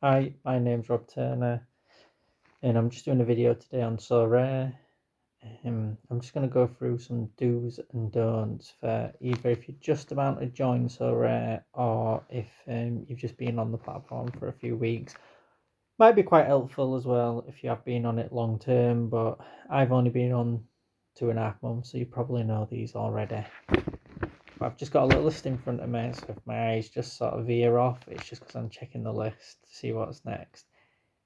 Hi, my name's Rob Turner, and I'm just doing a video today on Sorare. I'm just going to go through some do's and don'ts for either if you're just about to join Sorare or if you've just been on the platform for a few weeks. Might be quite helpful as well if you have been on it long term, but I've only been on 2.5 months, so you probably know these already. I've just got a little list in front of me, so if my eyes just sort of veer off, it's just because I'm checking the list to see what's next.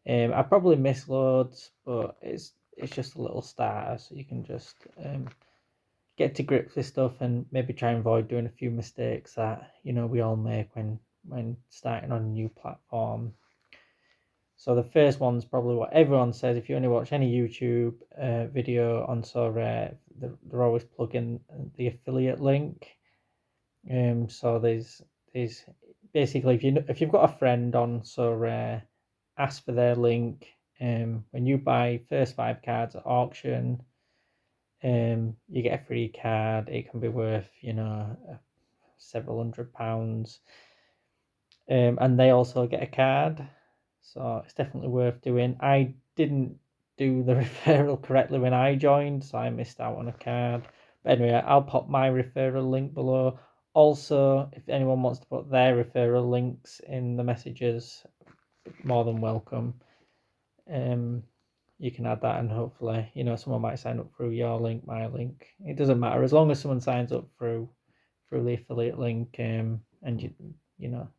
I probably miss loads, but it's just a little starter, so you can just get to grips with stuff and maybe try and avoid doing a few mistakes that we all make when starting on a new platform. So the first one's probably what everyone says. If you only watch any YouTube video on Sorare, they're always plugging the affiliate link. So there's basically if you've got a friend on Sorare, ask for their link. When you buy first 5 cards at auction, you get a free card. It can be worth several £100, and they also get a card. So it's definitely worth doing. I didn't do the referral correctly when I joined, so I missed out on a card. But anyway, I'll pop my referral link below. Also, if anyone wants to put their referral links in the messages, more than welcome. You can add that, and hopefully, someone might sign up through your link, my link. It doesn't matter as long as someone signs up through the affiliate link, and you know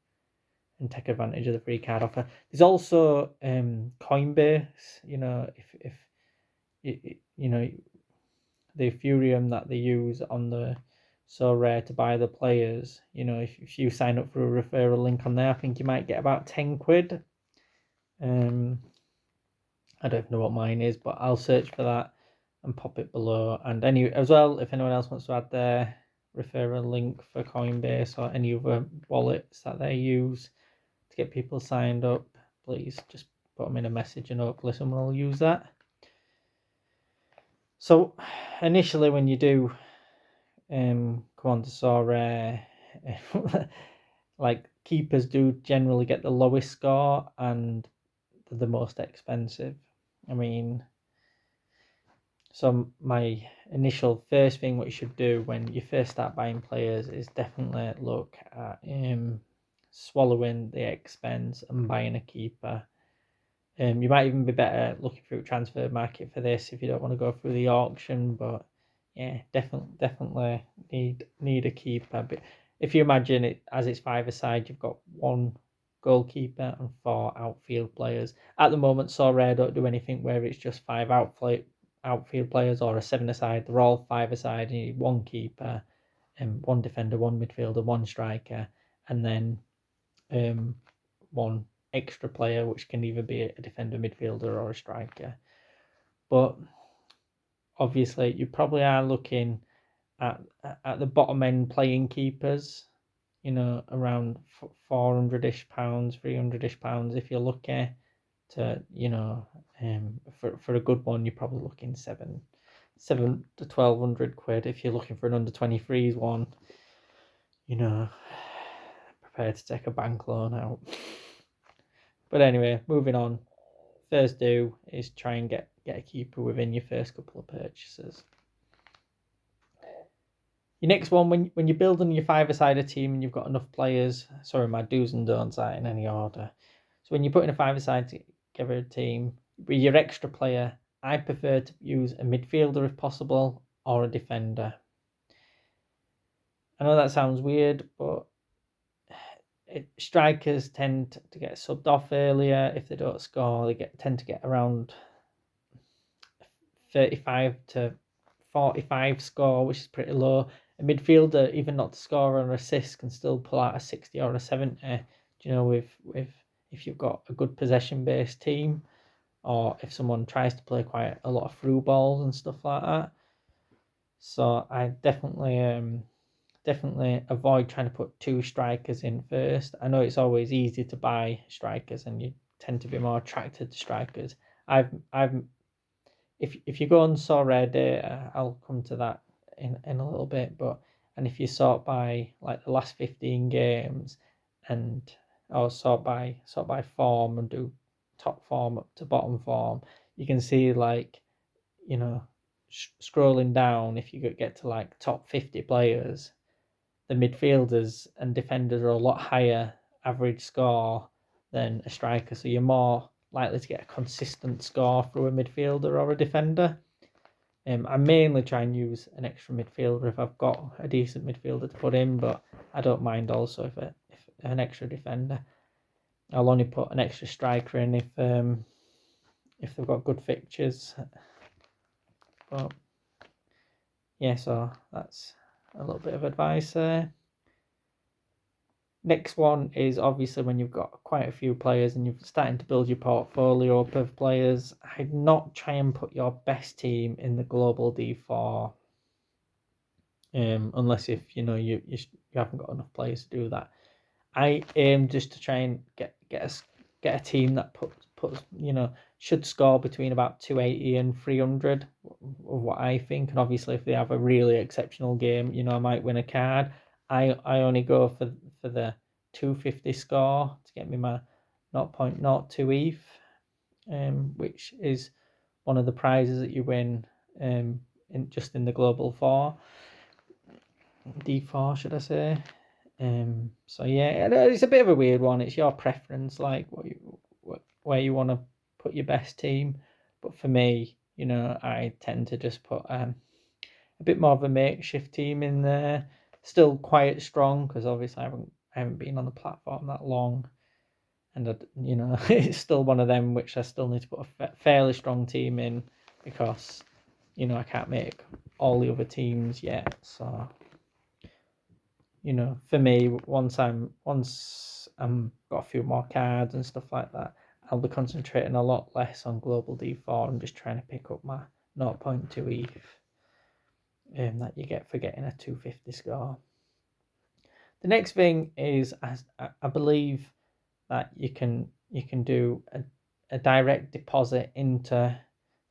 and take advantage of the free card offer. There's also Coinbase. If the Ethereum that they use on the Sorare to buy the players. If you sign up for a referral link on there, I think you might get about 10 quid. I don't know what mine is, but I'll search for that and pop it below. And as well, if anyone else wants to add their referral link for Coinbase or any other wallets that they use to get people signed up, please just put them in a message and hopefully someone will use that. So initially when you do come on to Sorare, like keepers do generally get the lowest score and the most expensive. I mean, so my initial first thing what you should do when you first start buying players is definitely look at swallowing the expense and buying a keeper. You might even be better looking through transfer market for this if you don't want to go through the auction, but yeah, definitely need a keeper. But if you imagine it as it's 5-a-side, you've got 1 goalkeeper and 4 outfield players. At the moment, Sorare don't do anything where it's just 5 outfield players or a 7-a-side. They're all 5-a-side. You need 1 keeper, and 1 defender, 1 midfielder, 1 striker, and then 1 extra player, which can either be a defender, midfielder, or a striker. But obviously, you probably are looking at the bottom end playing keepers, around £400-ish, £300-ish if you're lucky. To for a good one, you're probably looking seven to 1,200 quid. If you're looking for an under 23s one, prepare to take a bank loan out. But anyway, moving on. First do is try and get a keeper within your first couple of purchases. Your next one, when you're building your 5-a-side team and you've got enough players, sorry, my do's and don'ts are in any order. So when you're putting a 5-a-side together a team, with your extra player, I prefer to use a midfielder if possible or a defender. I know that sounds weird, but strikers tend to get subbed off earlier. If they don't score, they tend to get around 35 to 45 score, which is pretty low. A midfielder, even not to score or assist, can still pull out a 60 or a 70. With if you've got a good possession-based team, or if someone tries to play quite a lot of through balls and stuff like that. So I definitely avoid trying to put 2 strikers in first. I know it's always easy to buy strikers, and you tend to be more attracted to strikers. If you go on Sorare data, I'll come to that in a little bit. And if you sort by like the last 15 games, and or sort by form and do top form up to bottom form, you can see like, you know, scrolling down, if you get to like top 50 players, the midfielders and defenders are a lot higher average score than a striker, so you're more likely to get a consistent score through a midfielder or a defender. I mainly try and use an extra midfielder if I've got a decent midfielder to put in, but I don't mind also if an extra defender. I'll only put an extra striker in if they've got good fixtures. But yeah, so that's a little bit of advice there. Next one is obviously when you've got quite a few players and you're starting to build your portfolio up of players, I'd not try and put your best team in the global D4, unless if you haven't got enough players to do that. I aim just to try and get a team that puts should score between about 280 and 300 of what I think. And obviously if they have a really exceptional game, I might win a card. I only go for the 250 score to get me my 0.02 ETH, which is one of the prizes that you win in the global D4, should I say. So yeah, it's a bit of a weird one. It's your preference, like where you want to put your best team. But for me, I tend to just put a bit more of a makeshift team in there. Still quite strong because obviously I haven't been on the platform that long, and it's still one of them which I still need to put a fairly strong team in because I can't make all the other teams yet. So for me, once I'm got a few more cards and stuff like that, I'll be concentrating a lot less on global D4 and just trying to pick up my 0.2 ETH that you get for getting a 250 score. The next thing is I believe that you can do a direct deposit into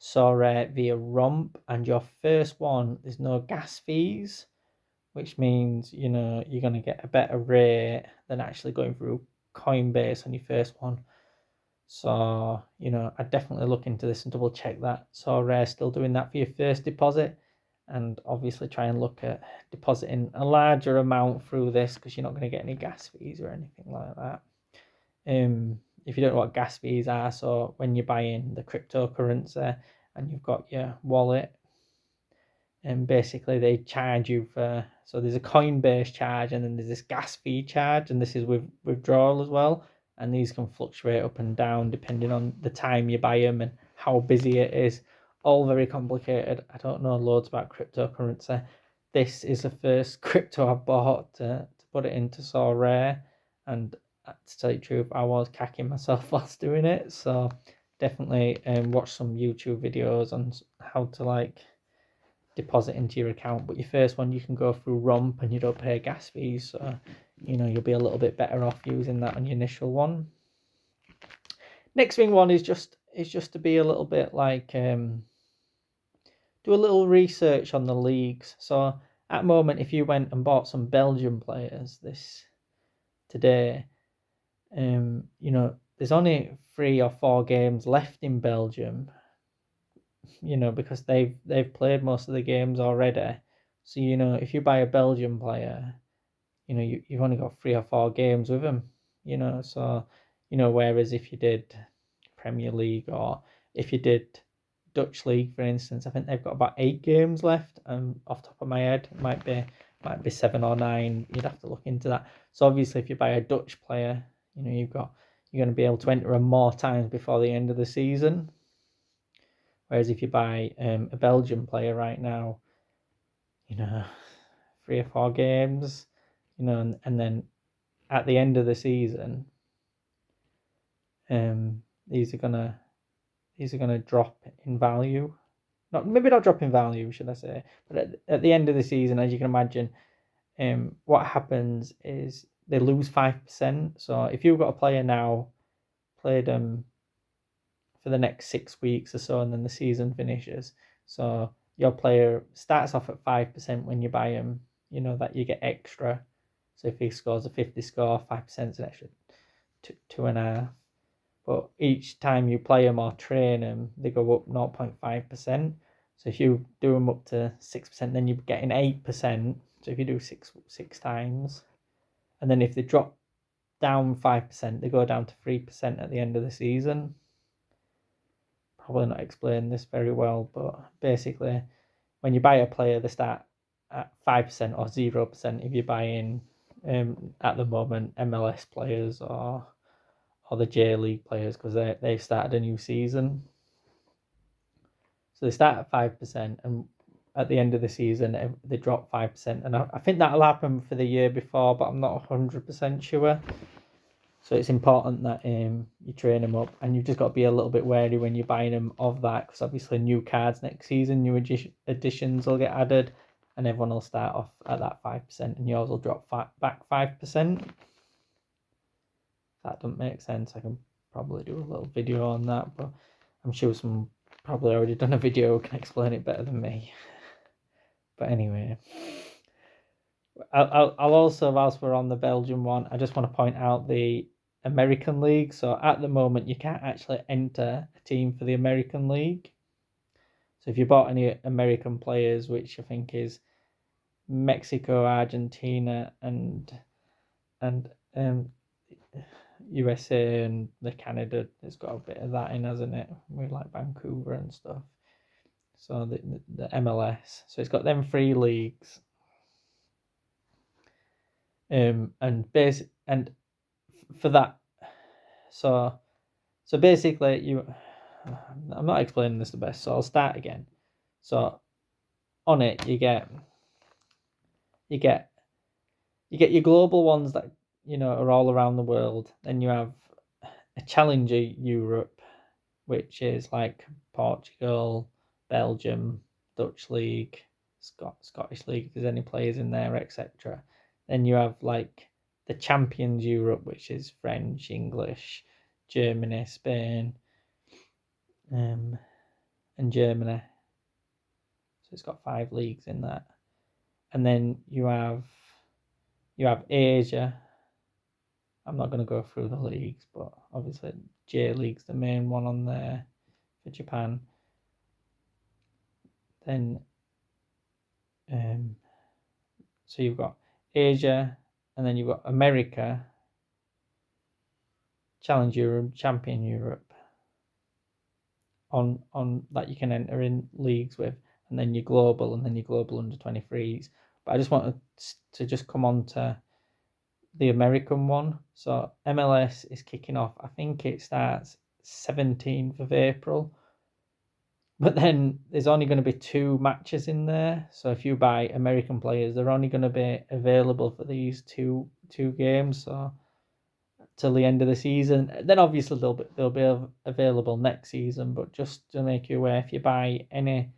Sorare via Romp, and your first one there's no gas fees, which means you're going to get a better rate than actually going through Coinbase on your first one. So I'd definitely look into this and double check that. So Rare still doing that for your first deposit, and obviously try and look at depositing a larger amount through this because you're not going to get any gas fees or anything like that. If you don't know what gas fees are, so when you're buying the cryptocurrency and you've got your wallet, and basically they charge you so there's a Coinbase charge and then there's this gas fee charge, and this is with withdrawal as well, and these can fluctuate up and down depending on the time you buy them and how busy it is. All very complicated. I don't know loads about cryptocurrency. This is the first crypto I've bought to put it into Sorare, and to tell you the truth, I was cacking myself whilst doing it. So definitely watch some YouTube videos on how to deposit into your account. But your first one you can go through Romp and you don't pay gas fees, so you'll be a little bit better off using that on your initial one. Next thing one is just to be a little bit do a little research on the leagues. So at the moment, if you went and bought some Belgian players today, there's only 3 or 4 games left in Belgium, because they've played most of the games already. So if you buy a Belgian player, you've only got 3 or 4 games with them. So whereas if you did Premier League, or if you did Dutch League, for instance, I think they've got about 8 games left. Off the top of my head, it might be 7 or 9. You'd have to look into that. So obviously, if you buy a Dutch player, you're going to be able to enter them more times before the end of the season. Whereas if you buy a Belgian player right now, 3 or 4 games, and then at the end of the season, these are gonna drop in value. Maybe not drop in value, should I say? But at the end of the season, as you can imagine, what happens is they lose 5%. So if you've got a player now, played them for the next 6 weeks or so, and then the season finishes. So your player starts off at 5% when you buy him. That you get extra. So if he scores a 50 score, 5% is an extra 2.5. But each time you play them or train them, they go up 0.5%. So if you do them up to 6%, then you're getting 8%. So if you do six times, and then if they drop down 5%, they go down to 3% at the end of the season. Probably not explained this very well, but basically, when you buy a player, they start at 5% or 0% if you're buying at the moment MLS players or the J League players, because they've started a new season. So they start at 5%, and at the end of the season they drop 5%. And I think that'll happen for the year before, but I'm not 100% sure. So it's important that you train them up, and you've just got to be a little bit wary when you're buying them of that, because obviously new cards next season, new additions will get added, and everyone will start off at that 5%, and yours will drop back 5%. If that doesn't make sense, I can probably do a little video on that, but I'm sure some probably already done a video can explain it better than me. But anyway, I'll also, whilst we're on the Belgian one, I just want to point out the American League. So at the moment, you can't actually enter a team for the American League. So if you bought any American players, which I think is Mexico, Argentina, and USA and the Canada, it's got a bit of that in, hasn't it? With like Vancouver and stuff. So the MLS. So it's got them 3 leagues. And for that, so basically I'm not explaining this the best, so I'll start again. So on it you get your global ones that are all around the world. Then you have a Challenger Europe, which is like Portugal, Belgium, Dutch League, Scottish League, if there's any players in there, etc. Then you have like the Champions Europe, which is French, English, Germany, Spain, and Germany. So it's got 5 leagues in that. And then you have Asia. I'm not going to go through the leagues, but obviously J League's the main one on there for Japan. Then so you've got Asia, and then you've got America, Challenge Europe, Champion Europe on that you can enter in leagues with, and then your global, and then your global under 23s. But I just wanted to just come on to the American one. So MLS is kicking off, I think it starts 17th of April. But then there's only going to be 2 matches in there. So if you buy American players, they're only going to be available for these two games. So till the end of the season. Then obviously they'll be available next season. But just to make you aware, if you buy any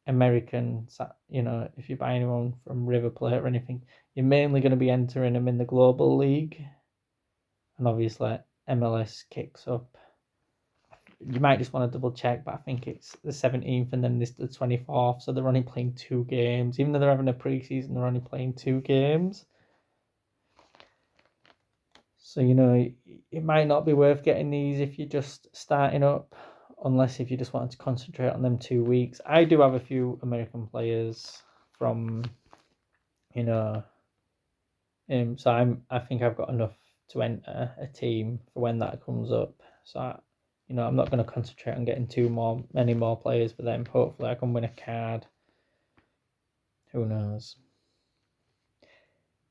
American, if you buy anyone from River Plate or anything, you're mainly going to be entering them in the Global League. And obviously MLS kicks up. You might just want to double check, but I think it's the 17th and then this the 24th. So they're only playing 2 games. Even though they're having a pre-season, they're only playing 2 games. So, it might not be worth getting these if you're just starting up, unless if you just wanted to concentrate on them 2 weeks. I do have a few American players from, so I think I've got enough to enter a team for when that comes up. So, I'm not going to concentrate on getting many more players for them. Hopefully I can win a card. Who knows?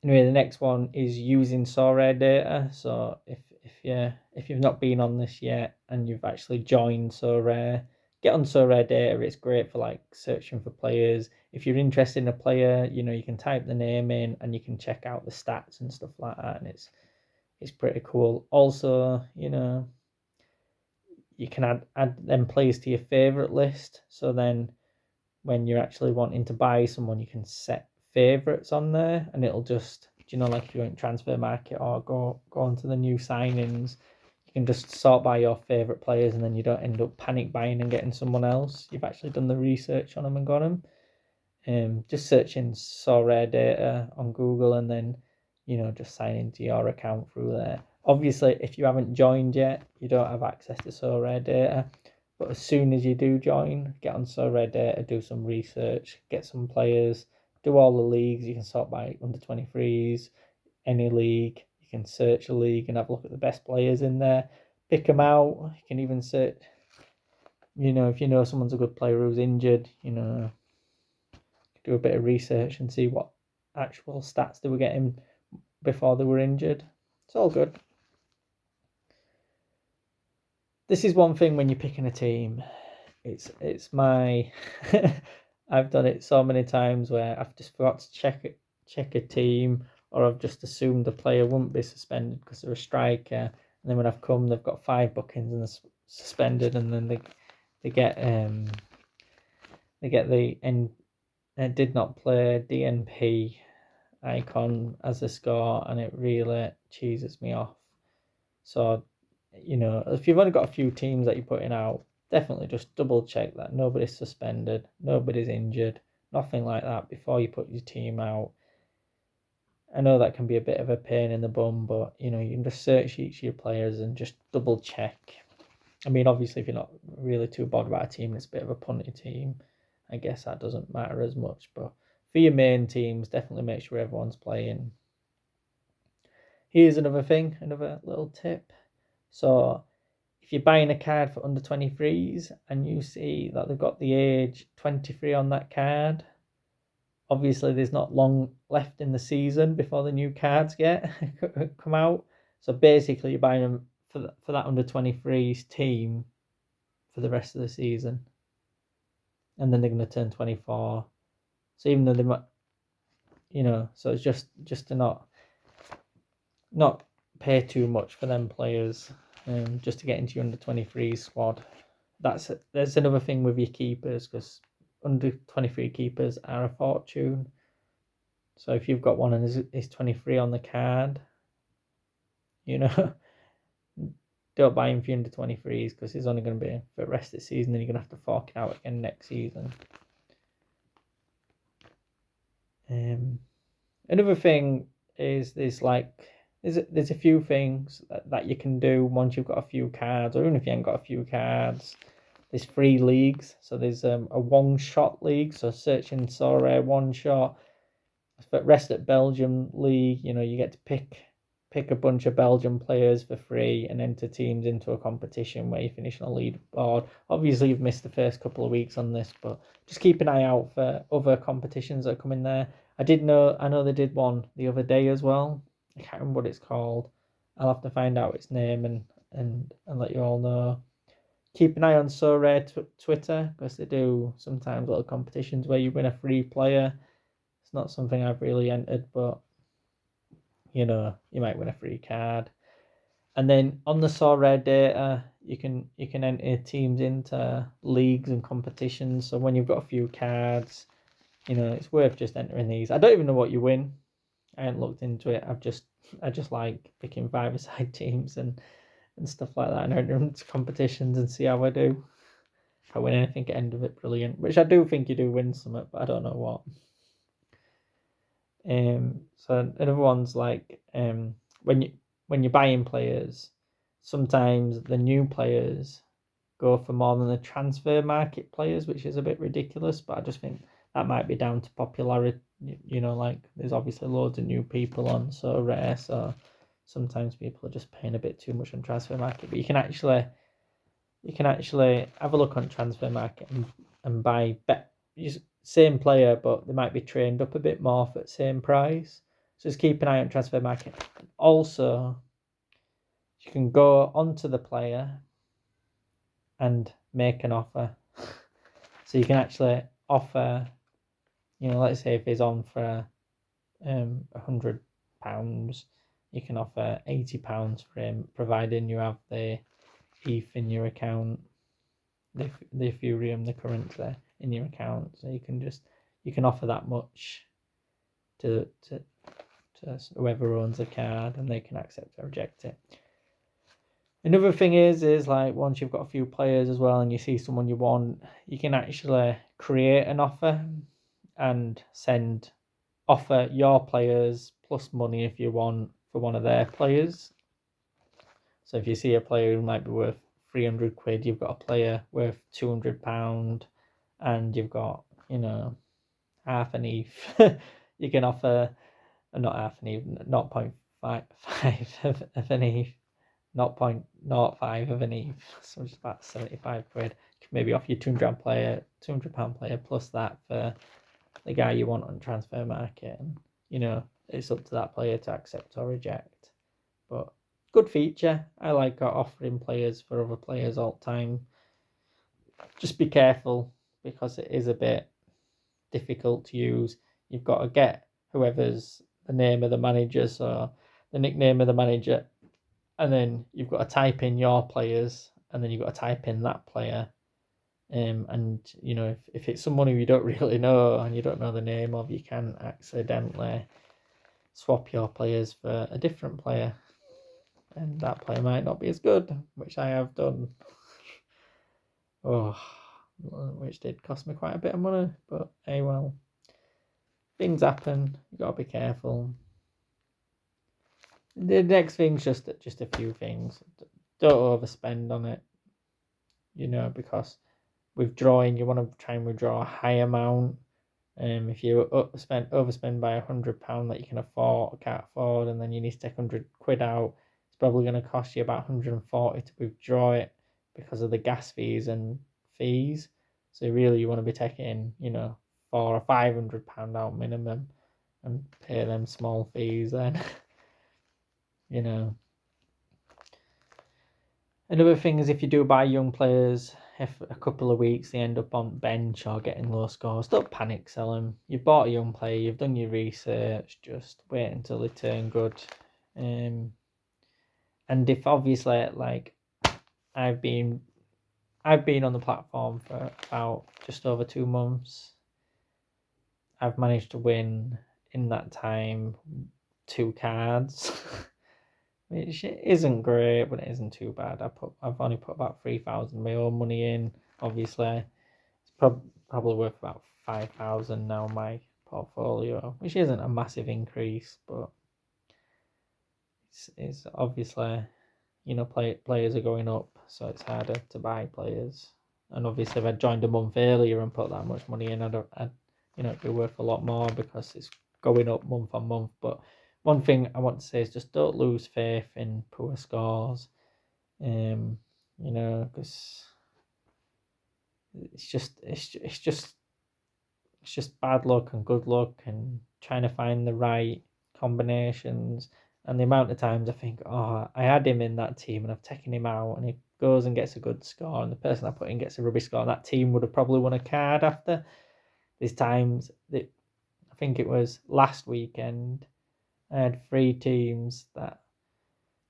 Anyway, the next one is using Sorare data. So if you've not been on this yet and you've actually joined Sorare, get on Sorare data. It's great for like searching for players. If you're interested in a player, you can type the name in and you can check out the stats and stuff like that, and it's pretty cool. Also, you can add them players to your favorite list. So then when you're actually wanting to buy someone, you can set favorites on there, and it'll just, like if you want transfer market or go onto the new signings, you can just sort by your favorite players, and then you don't end up panic buying and getting someone else. You've actually done the research on them and got them. Just searching Sorare data on Google, and then just sign into your account through there. Obviously, if you haven't joined yet, you don't have access to Sorare data. But as soon as you do join, get on Sorare data, do some research, get some players, do all the leagues. You can sort by under 23s, any league. You can search a league and have a look at the best players in there, pick them out. You can even search, if you know someone's a good player who's injured, do a bit of research and see what actual stats they were getting before they were injured. It's all good. This is one thing when you're picking a team. It's my I've done it so many times where I've just forgot to check a team, or I've just assumed the player wouldn't be suspended because they're a striker, and then when I've come, they've got 5 bookings and they're suspended, and then they get the did not play DNP icon as a score, and it really cheeses me off. So, if you've only got a few teams that you're putting out, definitely just double check that nobody's suspended, nobody's injured, nothing like that before you put your team out. I know that can be a bit of a pain in the bum, but you can just search each of your players and just double check. I mean, obviously, if you're not really too bothered about a team, it's a bit of a punty team, I guess that doesn't matter as much. But for your main teams, definitely make sure everyone's playing. Here's another thing, another little tip. So if you're buying a card for under 23s and you see that they've got the age 23 on that card, obviously there's not long left in the season before the new cards come out. So basically you're buying them for that under 23s team for the rest of the season. And then they're going to turn 24. So even though they might, so it's just to not pay too much for them players, just to get into your under 23 squad. There's another thing with your keepers, because under 23 keepers are a fortune. So if you've got one and is 23 on the card, don't buy him for your under 23s, because he's only going to be for the rest of the season, and you're going to have to fork it out again next season. Another thing is there's a few things that you can do once you've got a few cards, or even if you haven't got a few cards. There's 3 leagues. So there's a one-shot league. So searching Sorare one-shot. But rest at Belgium league, you get to pick a bunch of Belgian players for free and enter teams into a competition where you finish on a leaderboard. Obviously, you've missed the first couple of weeks on this, but just keep an eye out for other competitions that come in there. I know they did one the other day as well. I can't remember what it's called. I'll have to find out its name and let you all know. Keep an eye on Sorare Twitter, because they do sometimes little competitions where you win a free player. It's not something I've really entered, but you might win a free card. And then on the Sorare data, you can enter teams into leagues and competitions. So when you've got a few cards, it's worth just entering these. I don't even know what you win. I haven't looked into it. I just like picking 5-a-side teams and stuff like that, and enter into competitions and see how I do. If I win anything at the end of it, brilliant. Which I do think you do win something, but I don't know what. So another one's like when you're buying players, sometimes the new players go for more than the transfer market players, which is a bit ridiculous. But I just think that might be down to popularity. Like there's obviously loads of new people on Sorare, so sometimes people are just paying a bit too much on transfer market. But you can actually have a look on transfer market and buy same player, but they might be trained up a bit more for the same price. So just keep an eye on transfer market. Also, you can go onto the player and make an offer. So you can actually offer, let's say if he's on for £100, you can offer £80 for him, providing you have the ETH in your account, the Ethereum, the currency in your account. So you can offer that much to whoever owns the card, and they can accept or reject it. Another thing is like once you've got a few players as well and you see someone you want, you can actually create an offer and offer your players plus money if you want for one of their players. So if you see a player who might be worth 300 quid, you've got a player worth £200, and you've got, half an ETH, you can offer, not half an ETH, 0.55 of an ETH, 0.05 of an ETH, so just about 75 quid. You can maybe offer your £200 player plus that for the guy you want on transfer market, and it's up to that player to accept or reject. But good feature. I like offering players for other players all the time. Just be careful, because it is a bit difficult to use. You've got to get whoever's the name of the manager, so the nickname of the manager, and then you've got to type in your players, and then you've got to type in that player. And if it's someone who you don't really know and you don't know the name of, you can accidentally swap your players for a different player, and that player might not be as good, which I have done. Which did cost me quite a bit of money, but hey, well, things happen. You gotta be careful. The next thing's just a few things. Don't overspend on it, because withdrawing, you want to try and withdraw a high amount. If you overspend by £100 that you can't afford, and then you need to take 100 quid out, it's probably going to cost you about 140 to withdraw it, because of the gas fees and fees. So really, you want to be taking, £400 or £500 out minimum, and pay them small fees then. Another thing is, if you do buy young players, if a couple of weeks they end up on bench or getting low scores, don't panic sell them. You've bought a young player, you've done your research, just wait until they turn good. And if obviously, like, I've been on the platform for about just over 2 months, I've managed to win in that time 2 cards. Which isn't great, but it isn't too bad. I've only put about 3,000 my own money in. Obviously, it's probably worth about 5,000 now, my portfolio, which isn't a massive increase, but it's obviously, players are going up, so it's harder to buy players. And obviously, if I joined a month earlier and put that much money in, it'd be worth a lot more, because it's going up month on month. But one thing I want to say is, just don't lose faith in poor scores, because it's just bad luck and good luck, and trying to find the right combinations. And the amount of times I think, I had him in that team and I've taken him out, and he goes and gets a good score, and the person I put in gets a rubbish score, and that team would have probably won a card after. There's times that, I think it was last weekend, I had 3 teams that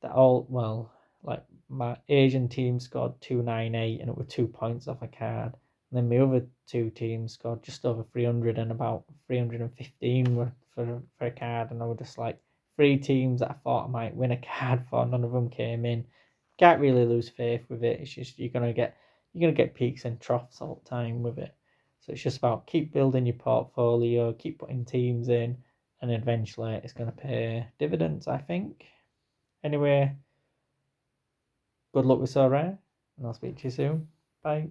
all, well, like, my Asian team scored 298, and it were 2 points off a card. And then my other 2 teams scored just over 300, and about 315 were for a card. And I was just like, 3 teams that I thought I might win a card for, none of them came in. Can't really lose faith with it. It's just, you're gonna get peaks and troughs all the time with it. So it's just about keep building your portfolio, keep putting teams in, and eventually it's going to pay dividends, I think. Anyway, good luck with Sorare, and I'll speak to you soon. Bye.